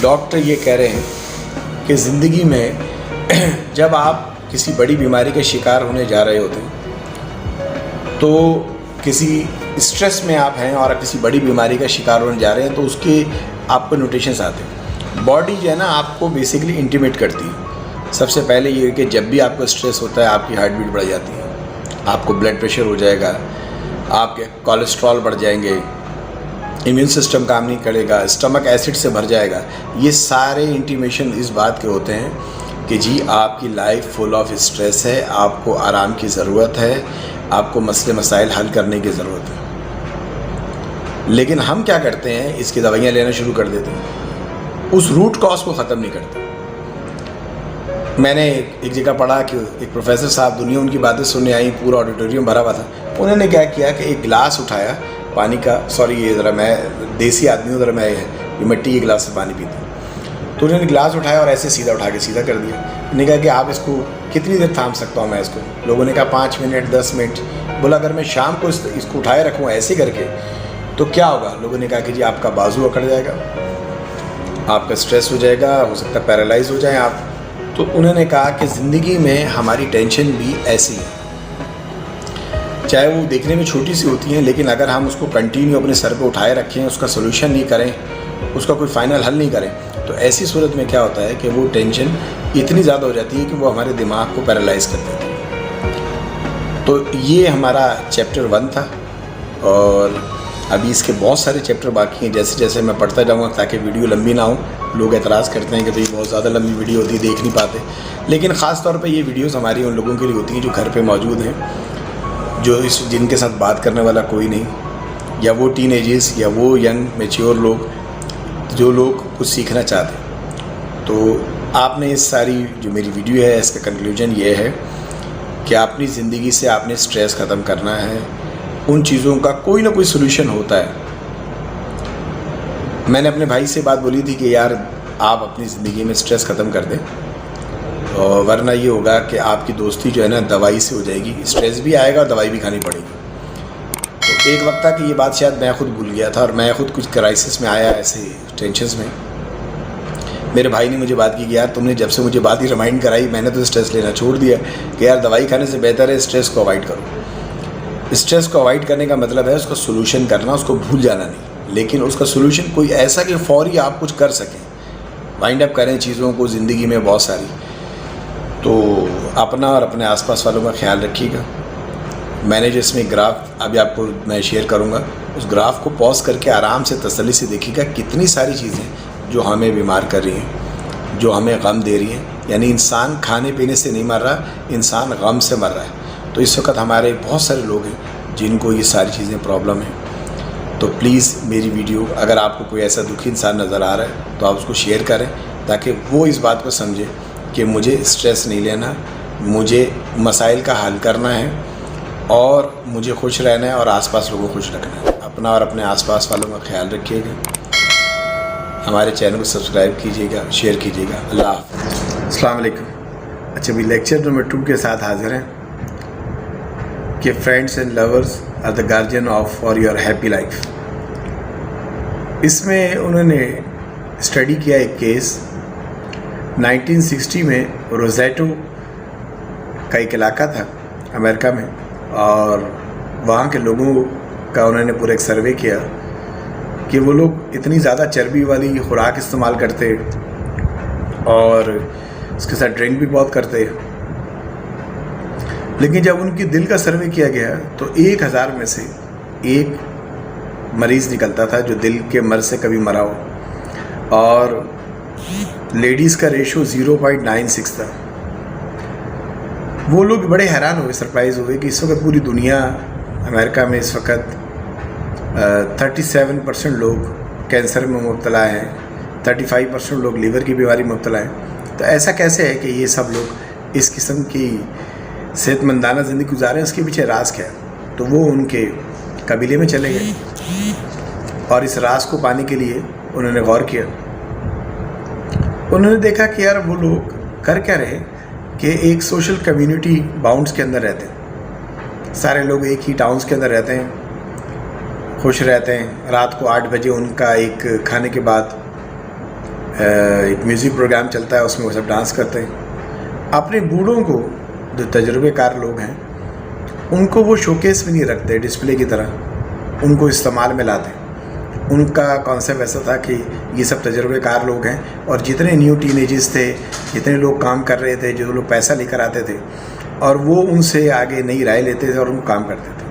Doctor یہ کہہ رہے ہیں کہ زندگی میں جب آپ کسی بڑی بیماری کا شکار ہونے جا رہے ہوتے ہیں تو کسی اسٹریس میں آپ ہیں اور کسی بڑی بیماری کا شکار ہونے جا رہے ہیں تو اس کے آپ کو نوٹیشنز آتے ہیں. باڈی جو ہے نا آپ کو بیسیکلی انٹیمیٹ کرتی ہے. سب سے پہلے یہ کہ جب بھی آپ کو اسٹریس ہوتا ہے آپ کی ہارٹ بیٹ بڑھ جاتی ہے, آپ کو بلڈ پریشر ہو جائے گا, آپ کے کولیسٹرول بڑھ جائیں گے, ایمیون سسٹم کام نہیں کرے گا, اسٹمک ایسڈ سے بھر جائے گا. یہ سارے انٹیمیشن اس بات کے ہوتے ہیں کہ جی آپ کی لائف فل آف اسٹریس ہے, آپ کو آرام کی ضرورت ہے, آپ کو مسئلے مسائل حل کرنے کی ضرورت ہے. لیکن ہم کیا کرتے ہیں, اس کی دوائیاں لینا شروع کر دیتے ہیں, اس روٹ کاز کو ختم نہیں کرتے. میں نے ایک جگہ پڑھا کہ ایک پروفیسر صاحب, دنیا ان کی باتیں سننے آئی, پورا آڈیٹوریم بھرا ہوا تھا. انہوں نے کیا کیا کہ ایک گلاس اٹھایا پانی کا, سوری یہ ذرا میں دیسی آدمی ہوں, ذرا میں یہ مٹی کے گلاس سے پانی پیتا ہوں, تو انہوں نے گلاس اٹھایا اور ایسے سیدھا اٹھا کے سیدھا کر دیا. انہوں نے کہا کہ آپ اس کو کتنی دیر تھام سکتا ہوں میں اس کو؟ لوگوں نے کہا 5 منٹ 10 منٹ. بولا اگر میں شام کو اس کو اٹھائے رکھوں ایسے کر کے تو کیا ہوگا؟ لوگوں نے کہا کہ جی آپ کا بازو اکڑ جائے گا, آپ کا اسٹریس ہو جائے گا, ہو سکتا ہے پیرالائز ہو جائیں آپ. تو انہوں نے کہا کہ زندگی میں ہماری ٹینشن بھی ایسی ہے, چاہے وہ دیکھنے میں چھوٹی سی ہوتی ہیں, لیکن اگر ہم اس کو کنٹینیو اپنے سر پہ اٹھائے رکھیں, اس کا سولوشن نہیں کریں, اس کا کوئی فائنل حل نہیں کریں, تو ایسی صورت میں کیا ہوتا ہے کہ وہ ٹینشن اتنی زیادہ ہو جاتی ہے کہ وہ ہمارے دماغ کو پیرالائز کر دیتی ہے. تو یہ ہمارا چیپٹر 1 تھا, اور ابھی اس کے بہت سارے چیپٹر باقی ہیں. جیسے جیسے میں پڑھتا جاؤں گا تاکہ ویڈیو لمبی نہ ہو. لوگ اعتراض کرتے ہیں کہ بھئی بہت زیادہ لمبی ویڈیو ہوتی ہے, دیکھ نہیں پاتے. لیکن خاص طور پہ یہ ویڈیوز ہماری ان لوگوں کے لیے ہوتی ہیں جو گھر پہ موجود ہیں, جن کے ساتھ بات کرنے والا کوئی نہیں, یا وہ ٹین ایجز یا وہ ینگ میچیور لوگ جو لوگ کچھ سیکھنا چاہتے ہیں. تو آپ نے اس ساری جو میری ویڈیو ہے اس کا کنکلوژن یہ ہے کہ اپنی زندگی سے آپ نے اسٹریس ختم کرنا ہے. ان چیزوں کا کوئی نہ کوئی سولوشن ہوتا ہے. میں نے اپنے بھائی سے بات بولی تھی کہ یار آپ اپنی زندگی میں اسٹریس ختم کر دیں, اور ورنہ یہ ہوگا کہ آپ کی دوستی جو ہے نا دوائی سے ہو جائے گی, اسٹریس بھی آئے گا اور دوائی بھی کھانی پڑے گی. تو ایک وقت تھا کہ یہ بات شاید میں خود بھول گیا تھا, اور میں خود کچھ کرائسس میں آیا, ایسے ٹینشنز میں. میرے بھائی نے مجھے بات کی کہ یار تم نے جب سے مجھے بات ہی ریمائنڈ کرائی میں نے تو اسٹریس لینا چھوڑ دیا کہ یار دوائی کھانے سے بہتر ہے اسٹریس کو اوائڈ کرو. اسٹریس کو اوائڈ کرنے کا مطلب ہے اس کا سولوشن کرنا, اس کو بھول جانا نہیں, لیکن اس کا سولوشن کوئی ایسا کہ فوری آپ کچھ کر سکیں, وائنڈ اپ کریں چیزوں کو زندگی میں بہت ساری. تو اپنا اور اپنے آس پاس والوں کا خیال رکھیے گا. میں نے جو اس میں گراف ابھی آپ کو میں شیئر کروں گا, اس گراف کو پاز کر کے آرام سے تسلی سے دیکھیے گا کتنی ساری چیزیں جو ہمیں بیمار کر رہی ہیں, جو ہمیں غم دے رہی ہیں. یعنی انسان کھانے پینے سے نہیں مر رہا, انسان غم سے مر رہا ہے. تو اس وقت ہمارے بہت سارے لوگ ہیں جن کو یہ ساری چیزیں پرابلم ہیں. تو پلیز میری ویڈیو اگر آپ کو کوئی ایسا دکھی انسان نظر آ رہا ہے تو آپ اس کو شیئر کریں تاکہ وہ اس بات کو سمجھے کہ مجھے اسٹریس نہیں لینا, مجھے مسائل کا حل کرنا ہے, اور مجھے خوش رہنا ہے اور آس پاس لوگوں کو خوش رکھنا ہے. اپنا اور اپنے آس پاس والوں کا خیال رکھیے گا. ہمارے چینل کو سبسکرائب کیجیے گا, شیئر کیجیے گا. اللہ حافظ. السلام علیکم. اچھا بھی لیکچر نمبر 2 کے ساتھ حاضر ہیں کہ friends and lovers are the guardian of for your happy life. اس میں انہوں نے اسٹڈی کیا ایک کیس 1960 میں. روزیٹو کا ایک علاقہ تھا امریکہ میں, اور وہاں کے لوگوں کا انہوں نے پورا ایک سروے کیا کہ وہ لوگ اتنی زیادہ چربی والی خوراک استعمال کرتے اور اس کے ساتھ ڈرنک بھی بہت کرتے. لیکن جب ان کی دل کا سروے کیا گیا تو 1000 میں سے ایک مریض نکلتا تھا جو دل کے مرض سے کبھی مرا ہو, اور لیڈیز کا ریشو 0.96 تھا. وہ لوگ بڑے حیران ہوئے, سرپرائز ہوئے کہ اس وقت پوری دنیا امریکہ میں اس وقت 37% لوگ کینسر میں مبتلا ہیں, 35% لوگ لیور کی بیماری میں مبتلا ہیں. تو ایسا کیسے ہے کہ یہ سب لوگ اس قسم کی صحت مندانہ زندگی گزاریں؟ اس کے پیچھے راز کیا ہے؟ تو وہ ان کے قبیلے میں چلے گئے اور اس راز کو پانے کے لیے انہوں نے غور کیا. انہوں نے دیکھا کہ یار وہ لوگ کر کیا رہے کہ ایک سوشل کمیونٹی باؤنڈز کے اندر رہتے ہیں, سارے لوگ ایک ہی ٹاؤنز کے اندر رہتے ہیں, خوش رہتے ہیں. رات کو 8 بجے ان کا ایک کھانے کے بعد ایک میوزک پروگرام چلتا ہے، اس میں وہ سب ڈانس کرتے ہیں. اپنے بوڑھوں کو جو تجربے کار لوگ ہیں ان کو وہ شوکیس میں نہیں رکھتے ڈسپلے کی طرح، ان کو استعمال میں لاتے. ان کا کانسیپٹ ایسا تھا کہ یہ سب تجربے کار لوگ ہیں، اور جتنے نیو ٹین ایجز تھے، جتنے لوگ کام کر رہے تھے، جو لوگ پیسہ لے کر آتے تھے، اور وہ ان سے آگے نئی رائے لیتے تھے اور ان کو کام کرتے تھے.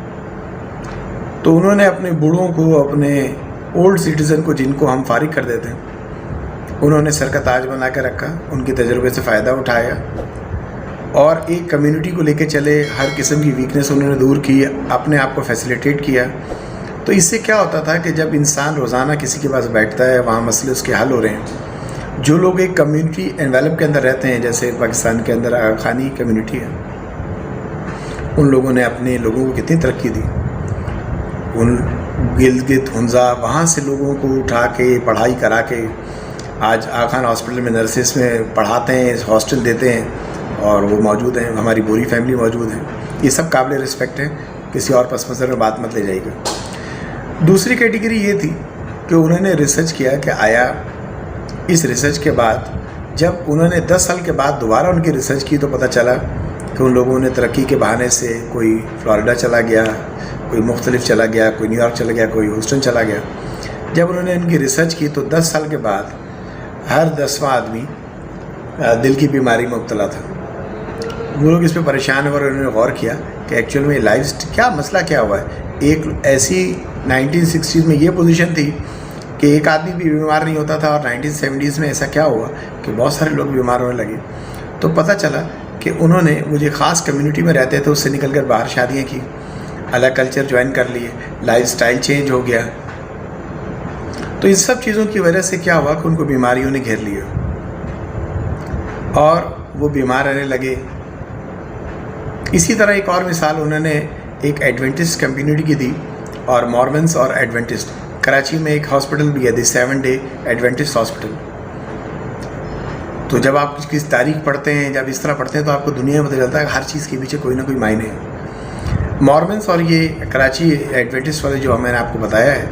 تو انہوں نے اپنے بوڑھوں کو، اپنے اولڈ سٹیزن کو، جن کو ہم فارغ کر دیتے ہیں، انہوں نے سر کا تاج بنا کے رکھا، ان کے تجربے سے فائدہ اٹھایا اور ایک کمیونٹی کو لے کے چلے. ہر قسم کی ویکنیس انہوں نے دور کی، اپنے آپ کو فیسیلیٹیٹ کیا. تو اس سے کیا ہوتا تھا کہ جب انسان روزانہ کسی کے پاس بیٹھتا ہے، وہاں مسئلے اس کے حل ہو رہے ہیں. جو لوگ ایک کمیونٹی انویلپ کے اندر رہتے ہیں، جیسے پاکستان کے اندر آغا خانی کمیونٹی ہے، ان لوگوں نے اپنے لوگوں کو کتنی ترقی دی. ان گلگت ہنزا وہاں سے لوگوں کو اٹھا کے پڑھائی کرا کے آج آغا خان ہاسپٹل میں نرسز میں پڑھاتے ہیں، ہاسٹل دیتے ہیں، اور وہ موجود ہیں. ہماری بوری فیملی موجود ہے. یہ سب قابل رسپیکٹ ہے، کسی اور پس منظر میں بات مت لے جائے گا. دوسری کیٹیگری یہ تھی کہ انہوں نے ریسرچ کیا کہ آیا اس ریسرچ کے بعد، جب انہوں نے 10 سال کے بعد دوبارہ ان کی ریسرچ کی تو پتہ چلا کہ ان لوگوں نے ترقی کے بہانے سے کوئی فلوریڈا چلا گیا، کوئی مختلف چلا گیا، کوئی نیو یارک چلا گیا، کوئی ہیوسٹن چلا گیا. جب انہوں نے ان کی ریسرچ کی تو 10 سال کے بعد ہر 10واں آدمی دل کی بیماری میں مبتلا تھا. وہ لوگ اس پہ پریشان ہوئے اور انہوں نے غور کیا کہ ایکچوئل میں لائف کیا مسئلہ کیا ہوا ہے. ایک ایسی 1960s میں یہ پوزیشن تھی کہ ایک آدمی بھی بیمار نہیں ہوتا تھا، اور 1970s میں ایسا کیا ہوا کہ بہت سارے لوگ بیمار ہونے لگے. تو پتہ چلا کہ انہوں نے مجھے خاص کمیونٹی میں رہتے تھے، اس سے نکل کر باہر شادیاں کی، الگ کلچر جوائن کر لیے، لائف سٹائل چینج ہو گیا. تو ان سب چیزوں کی وجہ سے کیا ہوا کہ ان کو بیماریوں نے گھیر لیا اور وہ بیمار رہنے لگے. اسی طرح ایک اور مثال انہوں نے ایک ایڈوینٹسٹ کمیونٹی کی دی، اور مورمنس اور ایڈوینٹسٹ. کراچی میں ایک ہاسپٹل بھی ہے، دی 7 ڈے ایڈوینٹسٹ ہاسپٹل. تو جب آپ کسی تاریخ پڑھتے ہیں، جب اس طرح پڑھتے ہیں، تو آپ کو دنیا میں پتہ چلتا ہے کہ ہر چیز کے پیچھے کوئی نہ کوئی معنی ہے. مورمنس اور یہ کراچی ایڈوینٹسٹ والے جو میں نے آپ کو بتایا ہے،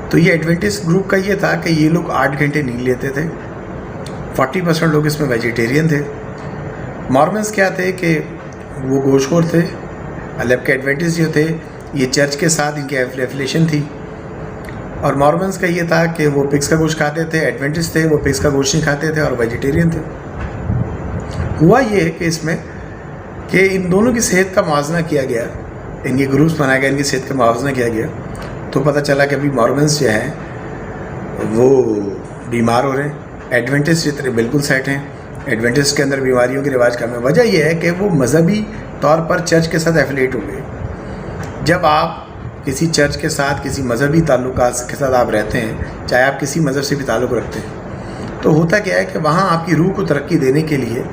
تو یہ ایڈوینٹسٹ گروپ کا یہ تھا کہ یہ لوگ 8 گھنٹے نیند لیتے تھے. 40% لوگ اس میں ویجیٹیرین تھے. مورمنس کیا تھے کہ وہ گوشت خور تھے. جبکہ ایڈوینٹسٹ جو تھے یہ چرچ کے ساتھ ان کی ایفیلیشن تھی. اور مورمنس کا یہ تھا کہ وہ پگس کا گوشت کھاتے تھے. ایڈوینٹسٹ تھے وہ پگس کا گوشت نہیں کھاتے تھے اور ویجیٹیرین تھے. ہوا یہ کہ اس میں کہ ان دونوں کی صحت کا موازنہ کیا گیا، ان کے گروپس بنائے گئے، ان کی صحت کا موازنہ کیا گیا. تو پتہ چلا کہ ابھی مورمنس جو ہیں وہ بیمار ہو رہے ہیں، ایڈوینٹسٹ جتنے بالکل سیٹ ہیں. ایڈوینٹسٹ کے اندر بیماریوں کے رواج کم ہے. وجہ یہ ہے کہ وہ مذہبی طور پر چرچ کے ساتھ ایفیلیٹ ہو گئے. جب آپ کسی چرچ کے ساتھ، کسی مذہبی تعلقات کے ساتھ آپ رہتے ہیں، چاہے آپ کسی مذہب سے بھی تعلق رکھتے ہیں، تو ہوتا کیا ہے کہ وہاں آپ کی روح کو ترقی دینے کے لیے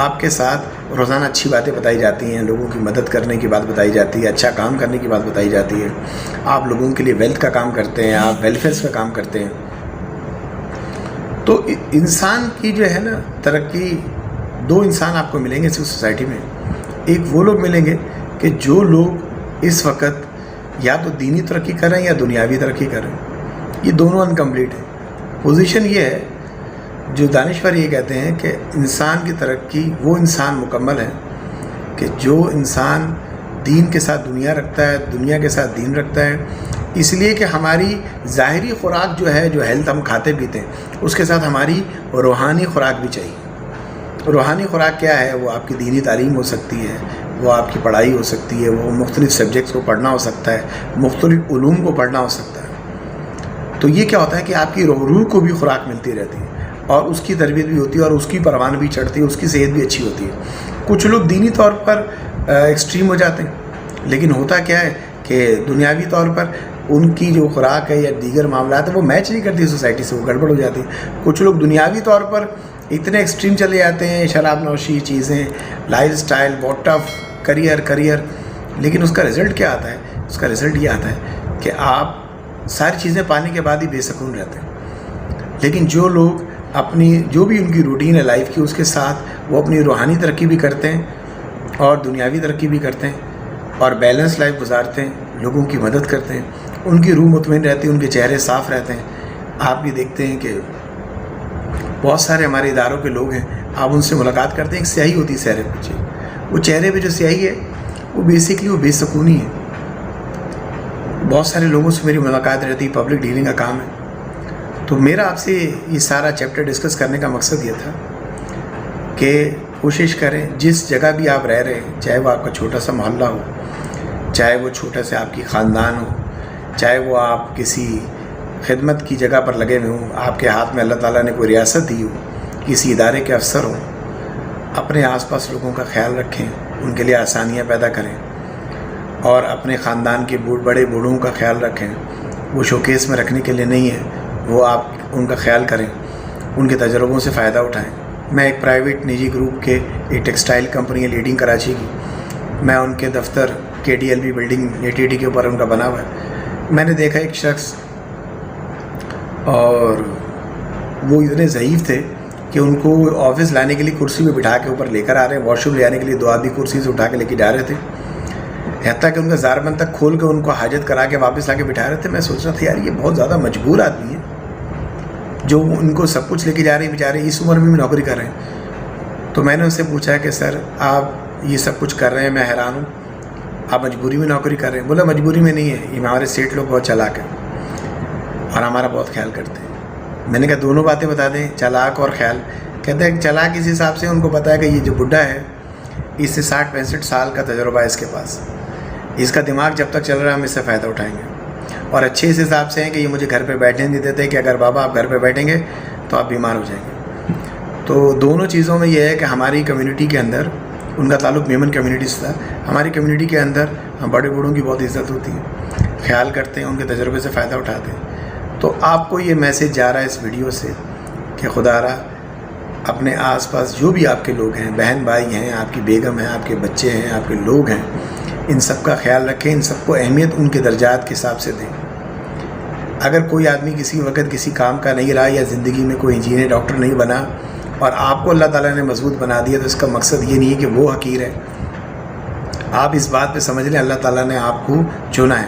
آپ کے ساتھ روزانہ اچھی باتیں بتائی جاتی ہیں، لوگوں کی مدد کرنے کی بات بتائی جاتی ہے، اچھا کام کرنے کی بات بتائی جاتی ہے. آپ لوگوں کے لیے ویلتھ کا کام کرتے ہیں، آپ ویلفیئرس کا کام کرتے ہیں. تو انسان کی جو ہے نا ترقی، 2 انسان آپ کو ملیں گے اس سوسائٹی میں. ایک وہ لوگ ملیں گے کہ جو لوگ اس وقت یا تو دینی ترقی کر رہے ہیں یا دنیاوی ترقی کر رہے ہیں. یہ دونوں انکمپلیٹ ہیں. پوزیشن یہ ہے جو دانشور یہ کہتے ہیں کہ انسان کی ترقی وہ انسان مکمل ہے کہ جو انسان دین کے ساتھ دنیا رکھتا ہے، دنیا کے ساتھ دین رکھتا ہے. اس لیے کہ ہماری ظاہری خوراک جو ہے، جو ہیلتھ ہم کھاتے پیتے ہیں، اس کے ساتھ ہماری روحانی خوراک بھی چاہیے. روحانی خوراک کیا ہے؟ وہ آپ کی دینی تعلیم ہو سکتی ہے، وہ آپ کی پڑھائی ہو سکتی ہے، وہ مختلف سبجیکٹس کو پڑھنا ہو سکتا ہے، مختلف علوم کو پڑھنا ہو سکتا ہے. تو یہ کیا ہوتا ہے کہ آپ کی روح کو بھی خوراک ملتی رہتی ہے اور اس کی تربیت بھی ہوتی ہے اور اس کی پروان بھی چڑھتی ہے، اس کی صحت بھی اچھی ہوتی ہے. کچھ لوگ دینی طور پر ایکسٹریم ہو جاتے ہیں، لیکن ہوتا کیا ہے کہ دنیاوی طور پر ان کی جو خوراک ہے یا دیگر معاملات ہیں وہ میچ نہیں کرتی سوسائٹی سے، وہ گڑبڑ ہو جاتی ہے. کچھ لوگ دنیاوی طور پر اتنے ایکسٹریم چلے جاتے ہیں، شراب نوشی، چیزیں، لائف سٹائل، بہت ٹف کریئر، لیکن اس کا رزلٹ کیا آتا ہے؟ اس کا رزلٹ یہ آتا ہے کہ آپ ساری چیزیں پانے کے بعد ہی بے سکون رہتے ہیں. لیکن جو لوگ اپنی جو بھی ان کی روٹین ہے لائف کی، اس کے ساتھ وہ اپنی روحانی ترقی بھی کرتے ہیں اور دنیاوی ترقی بھی کرتے ہیں اور بیلنس لائف گزارتے ہیں، لوگوں کی مدد کرتے ہیں، ان کی روح مطمئن رہتی ہے، ان کے چہرے صاف رہتے ہیں. آپ بھی دیکھتے ہیں کہ بہت سارے ہمارے اداروں کے لوگ ہیں، آپ ان سے ملاقات کرتے ہیں، ایک سیاہی ہوتی ہے چہرے پہ، وہ چہرے پہ جو سیاہی ہے وہ بیسکلی وہ بے سکونی ہے. بہت سارے لوگوں سے میری ملاقات رہتی، پبلک ڈیلنگ کا کام ہے. تو میرا آپ سے یہ سارا چیپٹر ڈسکس کرنے کا مقصد یہ تھا کہ کوشش کریں جس جگہ بھی آپ رہ رہے ہیں، چاہے وہ آپ کا چھوٹا سا محلہ ہو، چاہے وہ چھوٹا سا آپ کی خاندان ہو، چاہے وہ آپ کسی خدمت کی جگہ پر لگے ہوئے ہوں، آپ کے ہاتھ میں اللہ تعالیٰ نے کوئی ریاست دی ہو، کسی ادارے کے افسر ہوں، اپنے آس پاس لوگوں کا خیال رکھیں، ان کے لیے آسانیاں پیدا کریں، اور اپنے خاندان کے بڑے بوڑھوں کا خیال رکھیں. وہ شوکیس میں رکھنے کے لیے نہیں ہے، وہ آپ ان کا خیال کریں، ان کے تجربوں سے فائدہ اٹھائیں. میں ایک پرائیویٹ نجی گروپ کے ایک ٹیکسٹائل کمپنی ہے لیڈنگ کراچی کی، میں ان کے دفتر KDLB بلڈنگ ATD کے اوپر ان کا بنا ہوا ہے. میں نے دیکھا ایک شخص، اور وہ اتنے ضعیف تھے کہ ان کو آفس لانے کے لیے کرسی پہ بٹھا کے اوپر لے کر آ رہے ہیں، واش روم لے آنے کے لیے 2 آدمی کرسی سے اٹھا کے لے کے جا رہے تھے، حتیٰ کہ ان کا زاربند تک کھول کے ان کو حاجت کرا کے واپس لا کے بٹھا رہے تھے. میں سوچ رہا تھا یار یہ بہت زیادہ مجبور آدمی ہے جو ان کو سب کچھ لے کے جا رہے ہیں، بیچارے اس عمر میں بھی نوکری کر رہے ہیں. تو میں نے ان سے پوچھا کہ سر آپ یہ سب کچھ کر رہے ہیں، میں حیران ہوں، آپ مجبوری میں نوکری کر رہے ہیں؟ بولا مجبوری میں نہیں ہے، یہ ہمارے سیٹ لوگ بہت چالاک ہیں اور ہمارا بہت خیال کرتے ہیں. میں نے کہا دونوں باتیں بتا دیں، چالاک اور خیال. کہتے ہیں چالاک اس حساب سے ان کو پتہ ہے کہ یہ جو بڈھا ہے اس سے 60-65 سال کا تجربہ ہے اس کے پاس، اس کا دماغ جب تک چل رہا ہے ہم اس سے فائدہ اٹھائیں گے. اور اچھے اس حساب سے ہیں کہ یہ مجھے گھر پہ بیٹھنے نہیں دیتے کہ اگر بابا آپ گھر پہ بیٹھیں گے تو آپ بیمار ہو جائیں گے. تو دونوں چیزوں میں یہ ہے کہ ہماری کمیونٹی کے اندر، ان کا تعلق میمن کمیونٹی سے تھا، ہماری کمیونٹی کے اندر ہم بڑے بوڑھوں کی بہت عزت ہوتی ہے، خیال کرتے ہیں، ان کے تجربے سے فائدہ اٹھاتے ہیں. تو آپ کو یہ میسیج جا رہا ہے اس ویڈیو سے کہ خدا را اپنے آس پاس جو بھی آپ کے لوگ ہیں، بہن بھائی ہیں، آپ کی بیگم ہیں، آپ کے بچے ہیں، آپ کے لوگ ہیں، ان سب کا خیال رکھیں، ان سب کو اہمیت ان کے درجات کے حساب سے دیں. اگر کوئی آدمی کسی وقت کسی کام کا نہیں رہا یا زندگی میں کوئی انجینئر ڈاکٹر نہیں بنا اور آپ کو اللہ تعالیٰ نے مضبوط بنا دیا، تو اس کا مقصد یہ نہیں ہے کہ وہ حقیر ہے. آپ اس بات پہ سمجھ لیں اللہ تعالیٰ نے آپ کو چنا ہے.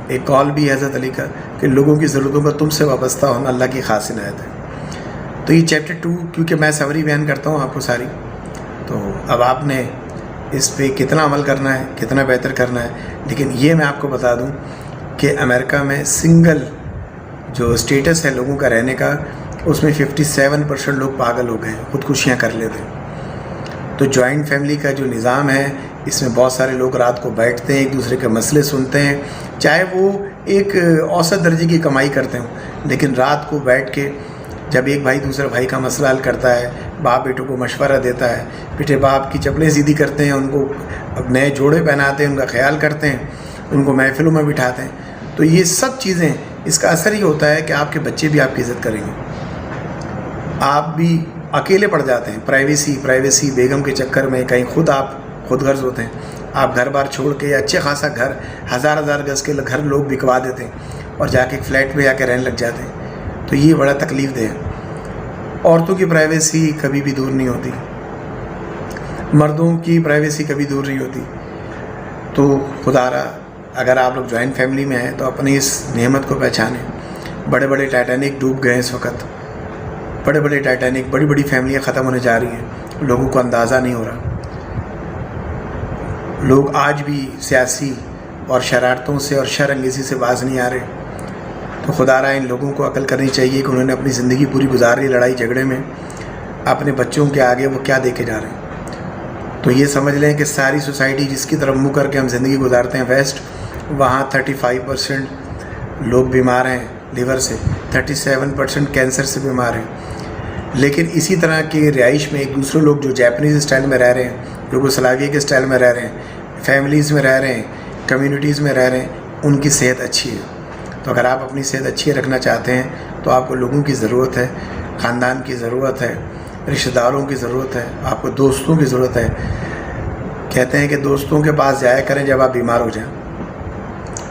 ایک قول بھی حضرت علی کا کہ لوگوں کی ضرورتوں کا تم سے وابستہ ہونا اللہ کی خاص عنایت ہے. تو یہ چیپٹر 2 کیونکہ میں سمری بیان کرتا ہوں آپ کو ساری، تو اب آپ نے اس پہ کتنا عمل کرنا ہے، کتنا بہتر کرنا ہے. لیکن یہ میں آپ کو بتا دوں کہ امریکہ میں سنگل جو اسٹیٹس ہے لوگوں کا رہنے کا، اس میں 57% لوگ پاگل ہو گئے ہیں، خودکشیاں کر لیتے ہیں. تو جوائنٹ فیملی کا جو نظام ہے اس میں بہت سارے لوگ رات کو بیٹھتے ہیں، ایک دوسرے کے مسئلے سنتے ہیں، چاہے وہ ایک اوسط درجے کی کمائی کرتے ہوں، لیکن رات کو بیٹھ کے جب ایک بھائی دوسرے بھائی کا مسئلہ حل کرتا ہے، باپ بیٹوں کو مشورہ دیتا ہے، بیٹے باپ کی چپلیں سیدھی کرتے ہیں، ان کو نئے جوڑے پہناتے ہیں، ان کا خیال کرتے ہیں، ان کو محفلوں میں بٹھاتے ہیں. تو یہ سب چیزیں، اس کا اثر یہ ہوتا ہے کہ آپ کے بچے بھی آپ کی عزت کریں گے. آپ بھی اکیلے پڑ جاتے ہیں، پرائیویسی بیگم کے چکر میں کہیں خود غرض ہوتے ہیں. آپ گھر بار چھوڑ کے اچھے خاصا گھر 1000 گز کے گھر لوگ بکوا دیتے ہیں اور جا کے ایک فلیٹ میں جا کے رہنے لگ جاتے ہیں. تو یہ بڑا تکلیف دہ ہے. عورتوں کی پرائیویسی کبھی بھی دور نہیں ہوتی، مردوں کی پرائیویسی کبھی دور نہیں ہوتی. تو خدا را اگر آپ لوگ جوائنٹ فیملی میں ہیں تو اپنی اس نعمت کو پہچانیں. بڑے بڑے ٹائٹینک ڈوب گئے اس وقت، بڑے ٹائٹینک، بڑی فیملیاں ختم ہونے جا رہی ہیں، لوگوں کو اندازہ نہیں ہو رہا. لوگ آج بھی سیاسی اور شرارتوں سے اور شر انگیزی سے باز نہیں آ رہے. تو خدا را ان لوگوں کو عقل کرنی چاہیے کہ انہوں نے اپنی زندگی پوری گزاری لڑائی جھگڑے میں، اپنے بچوں کے آگے وہ کیا دے کے جا رہے ہیں. تو یہ سمجھ لیں کہ ساری سوسائٹی جس کی طرف منہ کر کے ہم زندگی گزارتے ہیں ویسٹ، وہاں 35% لوگ بیمار ہیں لیور سے، 37% کینسر سے بیمار ہیں. لیکن اسی طرح کی رہائش میں ایک دوسرے لوگ جو جیپنیز اسٹائل میں رہ رہے ہیں، یوگوسلاویہ کے اسٹائل میں رہ رہے ہیں، فیملیز میں رہ رہے ہیں، کمیونٹیز میں رہ رہے ہیں، ان کی صحت اچھی ہے. تو اگر آپ اپنی صحت اچھی رکھنا چاہتے ہیں تو آپ کو لوگوں کی ضرورت ہے، خاندان کی ضرورت ہے، رشتہ داروں کی ضرورت ہے، آپ کو دوستوں کی ضرورت ہے. کہتے ہیں کہ دوستوں کے پاس جایا کریں جب آپ بیمار ہو جائیں،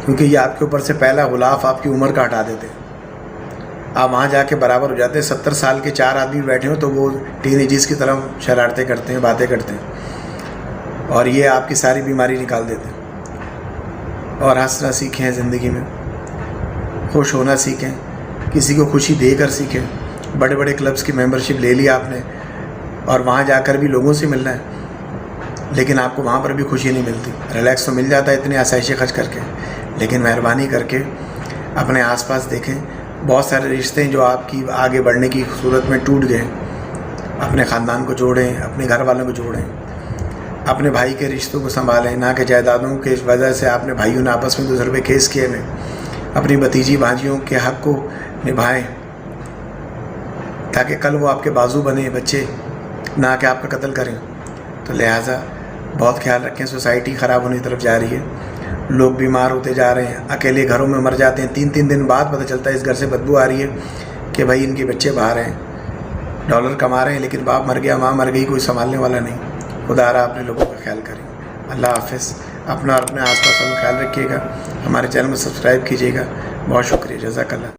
کیونکہ یہ آپ کے اوپر سے پہلا غلاف آپ کی عمر کا ہٹا دیتے ہیں. آپ وہاں جا کے برابر ہو جاتے ہیں. 70 سال کے 4 آدمی بیٹھے ہوں تو وہ ٹین ایجز کی طرح شرارتیں کرتے ہیں، باتیں کرتے ہیں، اور یہ آپ کی ساری بیماری نکال دیتے ہیں. اور ہنسنا سیکھیں زندگی میں، خوش ہونا سیکھیں، کسی کو خوشی دے کر سیکھیں، بڑے بڑے کلبس کی ممبرشپ لے لی آپ نے اور وہاں جا کر بھی لوگوں سے ملنا ہے، لیکن آپ کو وہاں پر بھی خوشی نہیں ملتی. ریلیکس تو مل جاتا ہے اتنی آسائشیں خرچ کر کے، لیکن مہربانی کر کے اپنے آس پاس دیکھیں. بہت سارے رشتے جو آپ کی آگے بڑھنے کی صورت میں ٹوٹ گئے، اپنے خاندان کو جوڑیں، اپنے گھر والوں کو جوڑیں، اپنے بھائی کے رشتوں کو سنبھالیں، نہ کہ جائیدادوں کے وجہ سے آپ نے بھائیوں نے آپس میں دوسرے پہ کیس کیے ہوئے. اپنی بھتیجی بھانجیوں کے حق کو نبھائیں تاکہ کل وہ آپ کے بازو بنے بچے، نہ کہ آپ کا قتل کریں. تو لہٰذا بہت خیال رکھیں. سوسائٹی خراب ہونے کی طرف جا رہی ہے، لوگ بیمار ہوتے جا رہے ہیں، اکیلے گھروں میں مر جاتے ہیں. 3 دن بعد پتہ چلتا ہے اس گھر سے بدبو آ رہی ہے کہ بھائی ان کے بچے باہر ہیں، ڈالر کما رہے ہیں، لیکن باپ مر گیا، ماں مر گئی، کوئی سنبھالنے والا نہیں. خدا رہا اپنے لوگوں کا خیال کریں. اللہ حافظ. اپنا اور اپنے آس پاس کا خیال رکھیے گا. ہمارے چینل کو سبسکرائب کیجیے گا. بہت شکریہ. جزاک اللہ.